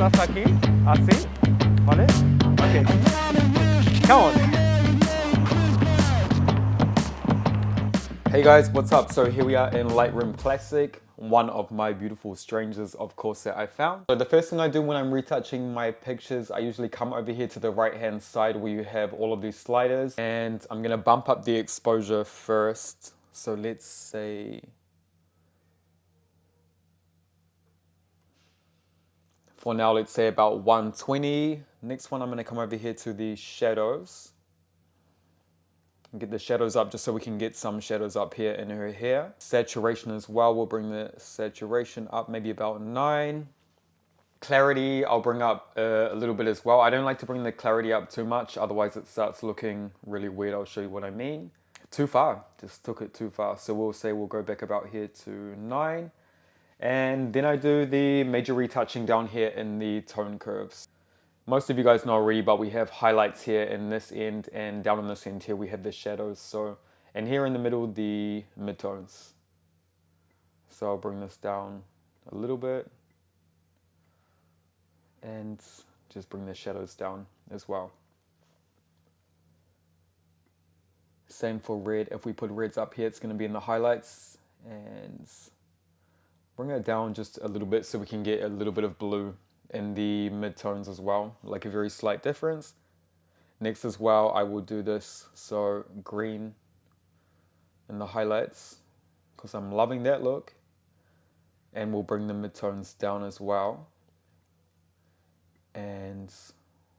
estás aquí, así, ¿vale? Okay. Come on. Hey guys, what's up? So here we are in Lightroom Classic, one of my beautiful strangers, of course, that I found. So the first thing I do when I'm retouching my pictures, I usually come over here to the right-hand side where you have all of these sliders, and I'm gonna bump up the exposure first. So let's say, for now, let's say about 120. Next one, I'm gonna come over here to the shadows. Get the shadows up just so we can get some shadows up here in her hair. Saturation as well, we'll bring the saturation up maybe about 9. Clarity, I'll bring up a little bit as well. I don't like to bring the clarity up too much, otherwise it starts looking really weird. I'll show you what I mean. Too far, just took it too far. So we'll say we'll go back about here to 9. And then I do the major retouching down here in the tone curves. Most of you guys know already, but we have highlights here in this end, and down on this end here we have the shadows. So, and here in the middle, the midtones. So I'll bring this down a little bit and just bring the shadows down as well. Same for red. If we put reds up here, it's going to be in the highlights, and bring it down just a little bit so we can get a little bit of blue in the midtones as well, like a very slight difference. Next as well, I will do this, so green in the highlights, because I'm loving that look. And we'll bring the midtones down as well. And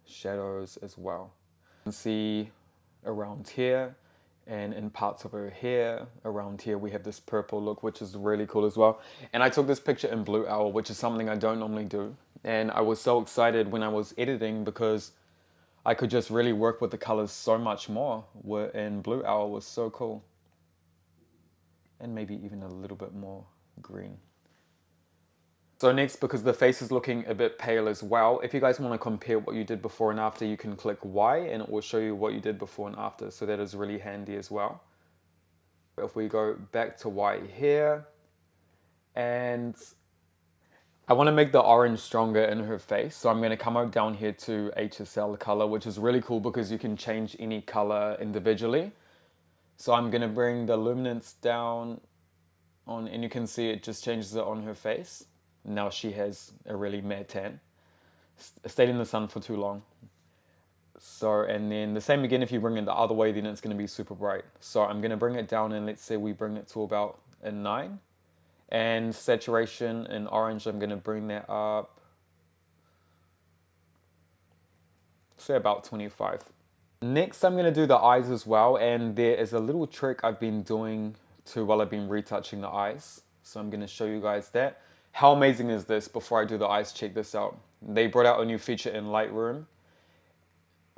shadows as well. You can see around here, and in parts of her hair, around here we have this purple look, which is really cool as well. And I took this picture in Blue Owl, which is something I don't normally do. And I was so excited when I was editing because I could just really work with the colors so much more. And Blue Owl was so cool. And maybe even a little bit more green. So next, because the face is looking a bit pale as well, if you guys want to compare what you did before and after, you can click Y and it will show you what you did before and after. So that is really handy as well. If we go back to Y here, and I want to make the orange stronger in her face. So I'm going to come out down here to HSL color, which is really cool because you can change any color individually. So I'm going to bring the luminance down on, and you can see it just changes it on her face. Now she has a really matte tan. Stayed in the sun for too long. So, and then the same again, if you bring it the other way, then it's going to be super bright. So I'm going to bring it down, and let's say we bring it to about a 9. And saturation in orange, I'm going to bring that up, say about 25. Next, I'm going to do the eyes as well. And there is a little trick I've been doing while I've been retouching the eyes. So I'm going to show you guys that. How amazing is this? Before I do the eyes, check this out. They brought out a new feature in Lightroom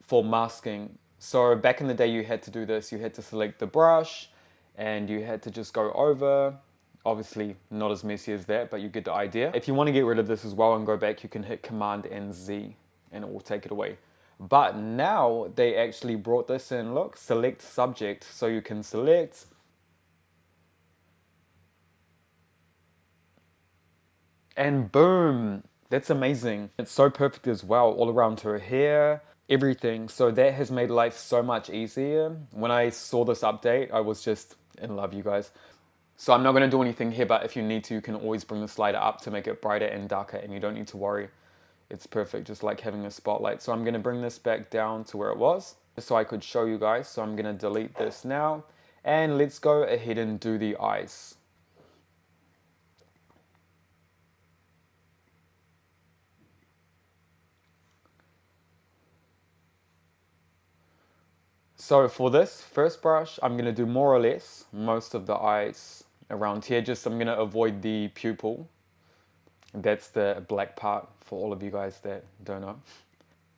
for masking. So back in the day, you had to do this. You had to select the brush and you had to just go over. Obviously not as messy as that, but you get the idea. If you want to get rid of this as well and go back, you can hit Command and Z and it will take it away. But now they actually brought this in. Look, select subject. So you can select, and boom, that's amazing. It's so perfect as well, all around her hair, everything. So that has made life so much easier. When I saw this update, I was just in love, you guys. So I'm not going to do anything here, but if you need to, you can always bring the slider up to make it brighter and darker, and you don't need to worry. It's perfect, just like having a spotlight. So I'm going to bring this back down to where it was, so I could show you guys. So I'm going to delete this now, and let's go ahead and do the eyes. So for this first brush, I'm going to do more or less most of the eyes around here. Just I'm going to avoid the pupil. That's the black part for all of you guys that don't know.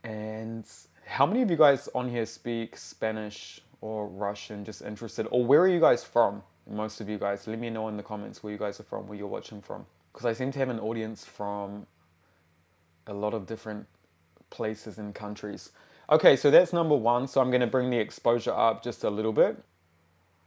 And how many of you guys on here speak Spanish or Russian? Just interested. Or where are you guys from? Most of you guys. Let me know in the comments where you guys are from, where you're watching from. Because I seem to have an audience from a lot of different places and countries. Okay, so that's number 1. So I'm going to bring the exposure up just a little bit.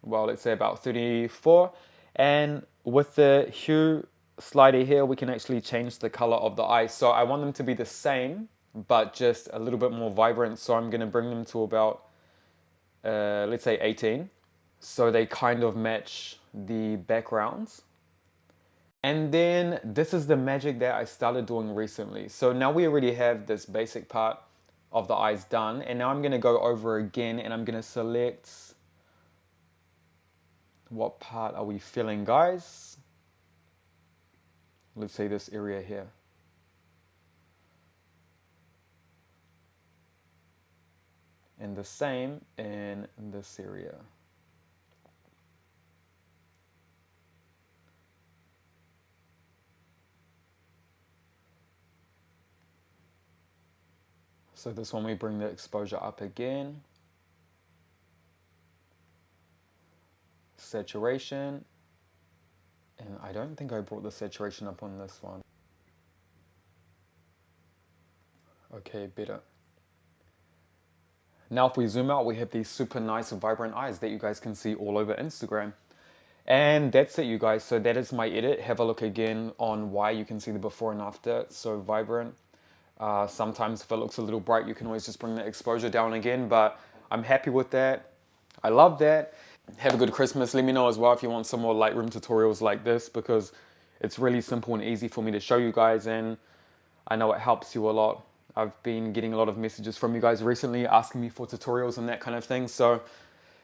Well, let's say about 34. And with the hue slider here, we can actually change the color of the eyes. So I want them to be the same, but just a little bit more vibrant. So I'm going to bring them to about, let's say 18. So they kind of match the backgrounds. And then this is the magic that I started doing recently. So now we already have this basic part of the eyes done. And now I'm going to go over again and I'm going to select, what part are we filling, guys? Let's say this area here. And the same in this area. So this one we bring the exposure up again. Saturation. And I don't think I brought the saturation up on this one. Okay, better. Now if we zoom out, we have these super nice vibrant eyes that you guys can see all over Instagram. And that's it, you guys. So that is my edit. Have a look again on why you can see the before and after. It's so vibrant. Sometimes if it looks a little bright, you can always just bring the exposure down again, but I'm happy with that. I love that. Have a good Christmas. Let me know as well if you want some more Lightroom tutorials like this, because it's really simple and easy for me to show you guys, and I know it helps you a lot. I've been getting a lot of messages from you guys recently asking me for tutorials and that kind of thing. So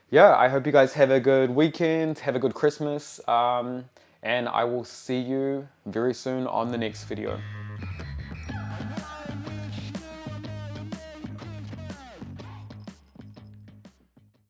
yeah, I hope you guys have a good weekend, have a good Christmas, and I will see you very soon on the next video.